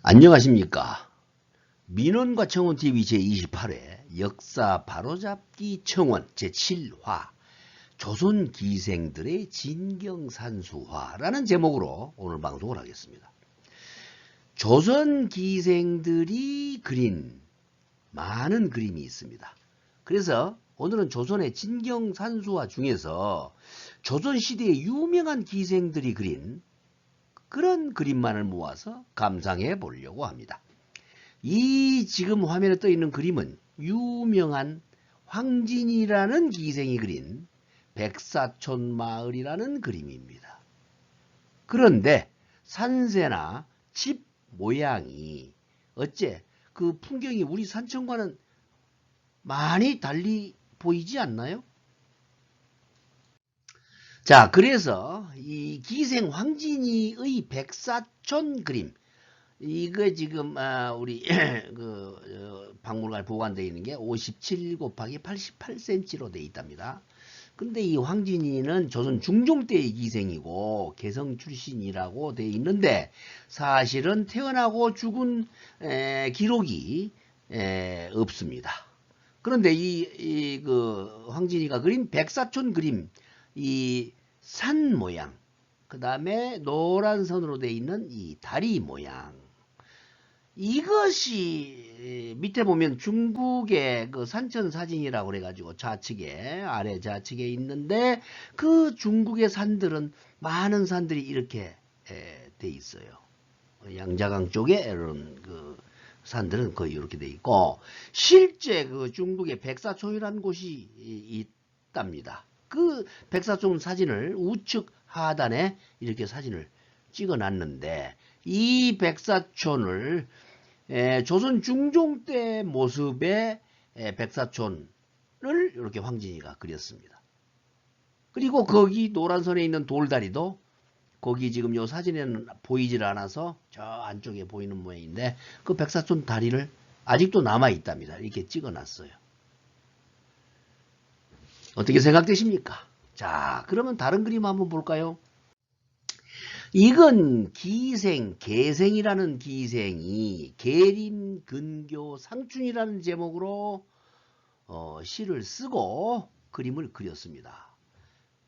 안녕하십니까. 민원과 청원TV 제28회 역사 바로잡기 청원 제7화 조선 기생들의 진경산수화라는 제목으로 오늘 방송을 하겠습니다. 조선 기생들이 그린 많은 그림이 있습니다. 그래서 오늘은 조선의 진경산수화 중에서 조선시대의 유명한 기생들이 그린 그런 그림만을 모아서 감상해 보려고 합니다. 이 지금 화면에 떠 있는 그림은 유명한 황진이라는 기생이 그린 백사촌 마을이라는 그림입니다. 그런데 산세나 집 모양이 어째 그 풍경이 우리 산천과는 많이 달리 보이지 않나요? 자, 그래서 이 기생 황진이의 백사촌 그림, 이거 지금 우리 박물관에 보관되어 있는 게 57 곱하기 88cm로 되어 있답니다. 근데 이 황진이는 조선 중종 때의 기생이고 개성 출신이라고 되어 있는데 사실은 태어나고 죽은 기록이 없습니다. 그런데 그 황진이가 그린 백사촌 그림, 이 산 모양, 그 다음에 노란 선으로 되어 있는 이 다리 모양, 이것이 밑에 보면 중국의 그 산천 사진이라고 그래가지고 좌측에, 아래 좌측에 있는데 그 중국의 산들은 많은 산들이 이렇게 돼 있어요. 양자강 쪽에 이런 그 산들은 거의 이렇게 돼 있고, 실제 그 중국의 백사촌이라는 곳이 있답니다. 그 백사촌 사진을 우측 하단에 이렇게 사진을 찍어 놨는데, 이 백사촌을 조선 중종 때 모습의 백사촌을 이렇게 황진이가 그렸습니다. 그리고 거기 노란선에 있는 돌다리도 거기 지금 요 사진에는 보이질 않아서 저 안쪽에 보이는 모양인데 그 백사촌 다리를 아직도 남아 있답니다. 이렇게 찍어 놨어요. 어떻게 생각되십니까? 자, 그러면 다른 그림 한번 볼까요? 이건 계생이라는 기생이 계림 근교 상춘이라는 제목으로 시를 쓰고 그림을 그렸습니다.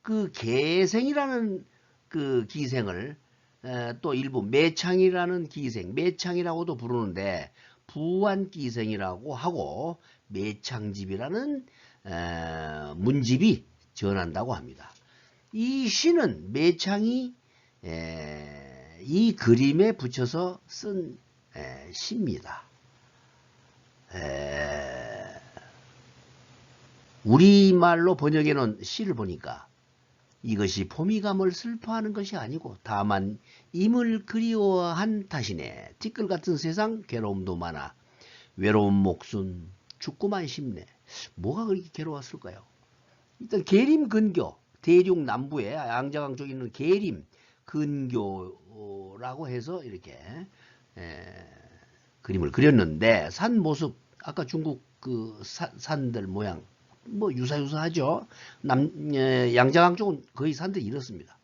그 계생이라는 그 기생을 또 일부 매창이라는 기생, 매창이라고도 부르는데 부안기생이라고 하고 매창집이라는 문집이 전한다고 합니다. 이 시는 매창이 이 그림에 붙여서 쓴 시입니다. 우리말로 번역해 놓은 시를 보니까 이것이 봄이감을 슬퍼하는 것이 아니고 다만 임을 그리워한 탓이네. 티끌 같은 세상 괴로움도 많아. 외로운 목순 죽고만 싶네. 뭐가 그렇게 괴로웠을까요? 일단 계림 근교, 대륙 남부에 양자강 쪽에 있는 계림 근교라고 해서 이렇게 그림을 그렸는데, 산 모습 아까 중국 그 산들 모양 뭐 유사하죠. 양자강 쪽은 거의 산들이 이렇습니다.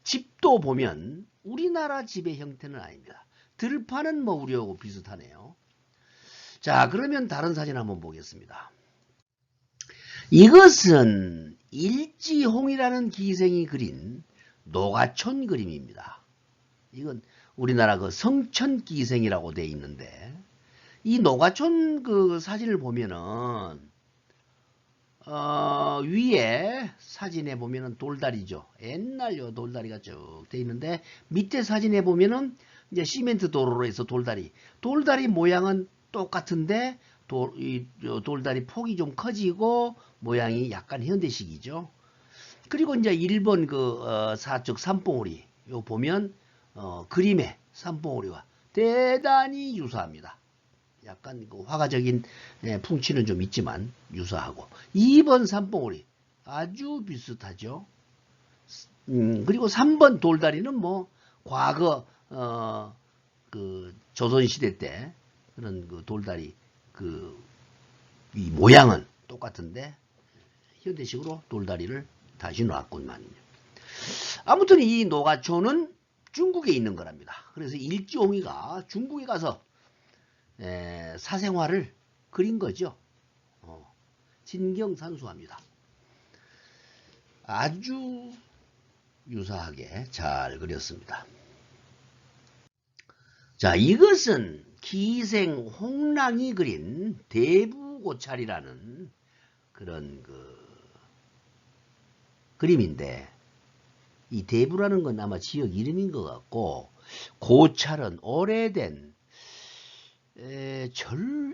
집도 보면 우리나라 집의 형태는 아닙니다. 들판은 뭐 우리하고 비슷하네요. 자, 그러면 다른 사진 한번 보겠습니다. 이것은 일지홍이라는 기생이 그린 노가촌 그림입니다. 이건 우리나라 그 성천 기생이라고 되어 있는데, 이 노가촌 그 사진을 보면은 위에 사진에 보면은 돌다리죠. 옛날 요 돌다리가 쭉 되어 있는데 밑에 사진에 보면은 이제 시멘트 도로로 해서 돌다리 모양은 똑같은데 돌다리 폭이 좀 커지고 모양이 약간 현대식이죠. 그리고 이제 일본 그 사측 산봉우리 요 보면 그림의 산봉우리와 대단히 유사합니다. 약간 그 화가적인 풍치는 좀 있지만 유사하고, 2번 산봉우리 아주 비슷하죠. 그리고 3번 돌다리는 뭐 과거 그 조선시대 때 그런 그 돌다리 이 모양은 똑같은데 현대식으로 돌다리를 다시 놨군만요. 아무튼 이 노가촌은 중국에 있는 거랍니다. 그래서 일지옹이가 중국에 가서 사생활을 그린 거죠. 진경산수합니다. 아주 유사하게 잘 그렸습니다. 자, 이것은 기생 홍랑이 그린 대부고찰이라는 그런 그림인데, 이 대부라는 건 아마 지역 이름인 것 같고, 고찰은 오래된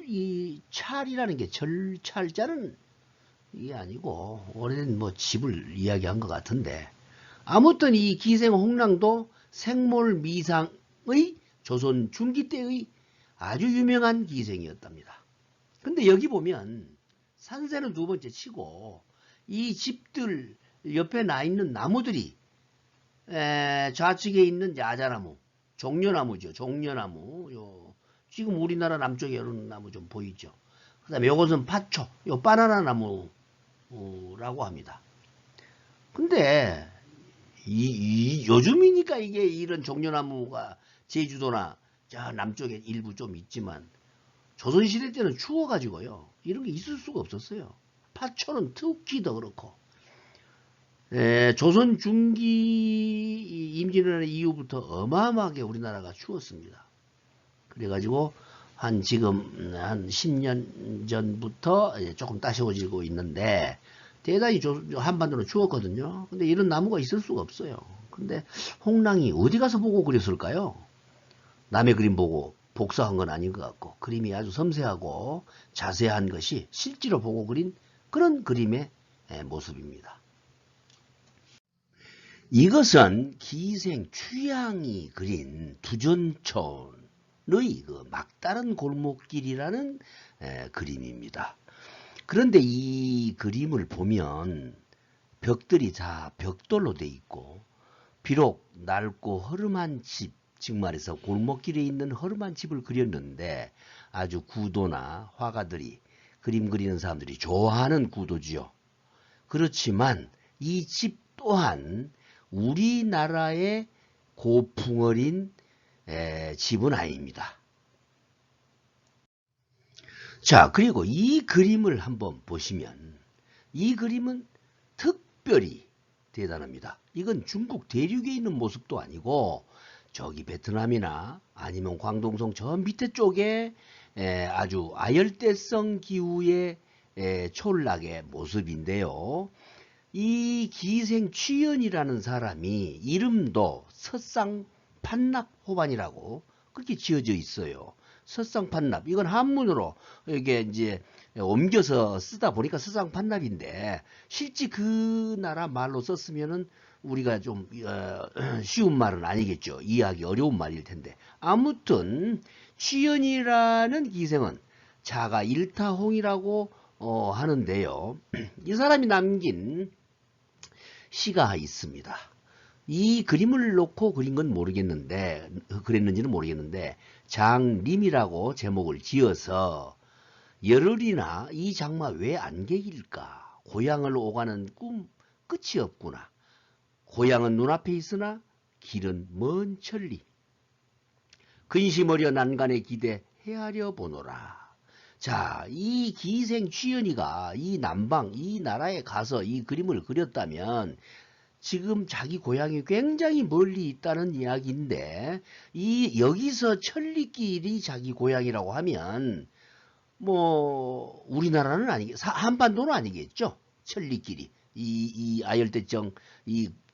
이 찰이라는 게 절찰자는 이게 아니고 오래된 뭐 집을 이야기한 것 같은데, 아무튼 이 기생 홍랑도 생몰미상의 조선 중기 때의 아주 유명한 기생이었답니다. 근데 여기 보면 산세는 두 번째 치고 이 집들 옆에 나 있는 나무들이 좌측에 있는 야자나무, 종려나무죠. 종려나무. 지금 우리나라 남쪽에 이런 나무 좀 보이죠. 그 다음에 요것은 파초, 요 바나나 나무라고 합니다. 근데 요즘이니까 이게 이런 종려나무가 제주도나 저 남쪽에 일부 좀 있지만, 조선시대 때는 추워가지고요, 이런 게 있을 수가 없었어요. 파초는 특히 더 그렇고, 조선 중기 임진왜란 이후부터 어마어마하게 우리나라가 추웠습니다. 그래가지고 지금 한 10년 전부터 조금 따스워지고 있는데, 대단히 한반도는 추웠거든요. 근데 이런 나무가 있을 수가 없어요. 근데 홍랑이 어디 가서 보고 그렸을까요? 남의 그림 보고 복사한 건 아닌 것 같고, 그림이 아주 섬세하고 자세한 것이 실제로 보고 그린 그런 그림의 모습입니다. 이것은 기생 취향이 그린 두전촌의 막다른 골목길이라는 그림입니다. 그런데 이 그림을 보면 벽들이 다 벽돌로 돼 있고, 비록 낡고 허름한 집, 즉 말해서 골목길에 있는 허름한 집을 그렸는데 아주 구도나 화가들이, 그림 그리는 사람들이 좋아하는 구도지요. 그렇지만 이 집 또한 우리나라의 고풍어린 집은 아닙니다. 자, 그리고 이 그림을 한번 보시면 이 그림은 특별히 대단합니다. 이건 중국 대륙에 있는 모습도 아니고 저기 베트남이나 아니면 광동성 저 밑에 쪽에 아주 아열대성 기후의 촌락의 모습인데요. 이 기생 취연이라는 사람이 이름도 서쌍판납호반이라고 그렇게 지어져 있어요. 서쌍판납, 이건 한문으로 이게 이제 옮겨서 쓰다 보니까 서쌍판납인데, 실제 그 나라 말로 썼으면은 우리가 좀 쉬운 말은 아니겠죠. 이해하기 어려운 말일 텐데, 아무튼 취연이라는 기생은 자가 일타홍이라고 하는데요. 이 사람이 남긴 시가 있습니다. 이 그림을 놓고 그린 건 모르겠는데, 그랬는지는 모르겠는데, 장림이라고 제목을 지어서 열흘이나 이 장마 왜 안개일까? 고향을 오가는 꿈 끝이 없구나. 고향은 눈앞에 있으나 길은 먼 천리. 근심어려 난간에 기대 헤아려 보노라. 자, 이 기생 취연이가 이 남방, 이 나라에 가서 이 그림을 그렸다면 지금 자기 고향이 굉장히 멀리 있다는 이야기인데, 여기서 천리길이 자기 고향이라고 하면 뭐 우리나라는 한반도는 아니겠죠. 천리길이 이 아열대정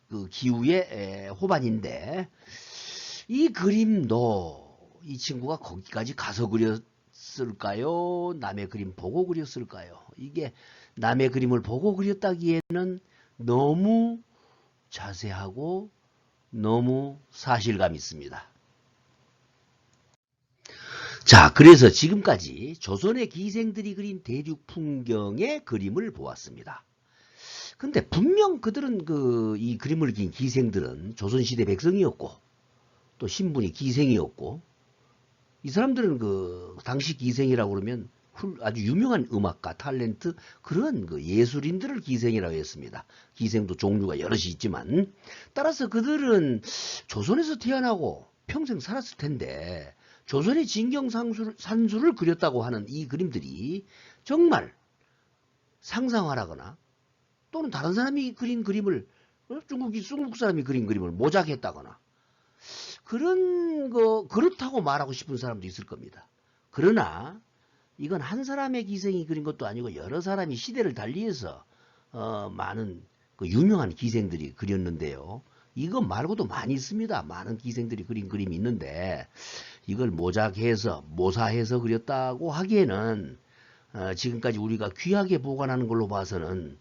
그 기후의 호반인데, 이 그림도 이 친구가 거기까지 가서 그렸을까요? 남의 그림 보고 그렸을까요? 이게 남의 그림을 보고 그렸다기에는 너무 자세하고 너무 사실감 있습니다. 자, 그래서 지금까지 조선의 기생들이 그린 대륙 풍경의 그림을 보았습니다. 근데 분명 그들은 이 그림을 그린 기생들은 조선시대 백성이었고, 또 신분이 기생이었고, 이 사람들은 당시 기생이라고 그러면 아주 유명한 음악가, 탤런트, 그런 그 예술인들을 기생이라고 했습니다. 기생도 종류가 여럿이 있지만, 따라서 그들은 조선에서 태어나고 평생 살았을 텐데, 조선의 진경산수를 그렸다고 하는 이 그림들이 정말 상상하라거나, 또는 다른 사람이 그린 그림을, 중국 사람이 그린 그림을 모작했다거나, 그렇다고 말하고 싶은 사람도 있을 겁니다. 그러나, 이건 한 사람의 기생이 그린 것도 아니고 여러 사람이 시대를 달리해서 많은 그 유명한 기생들이 그렸는데요. 이거 말고도 많이 있습니다. 많은 기생들이 그린 그림이 있는데 이걸 모작해서 모사해서 그렸다고 하기에는 지금까지 우리가 귀하게 보관하는 걸로 봐서는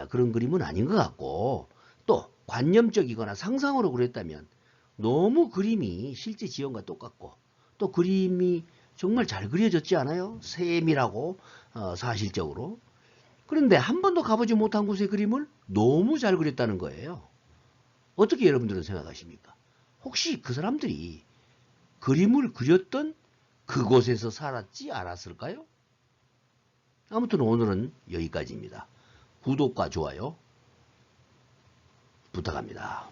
그런 그림은 아닌 것 같고, 또 관념적이거나 상상으로 그렸다면 너무 그림이 실제 지형과 똑같고, 또 그림이 정말 잘 그려졌지 않아요? 세밀하고 사실적으로. 그런데 한 번도 가보지 못한 곳의 그림을 너무 잘 그렸다는 거예요. 어떻게 여러분들은 생각하십니까? 혹시 그 사람들이 그림을 그렸던 그곳에서 살았지 않았을까요? 아무튼 오늘은 여기까지입니다. 구독과 좋아요 부탁합니다.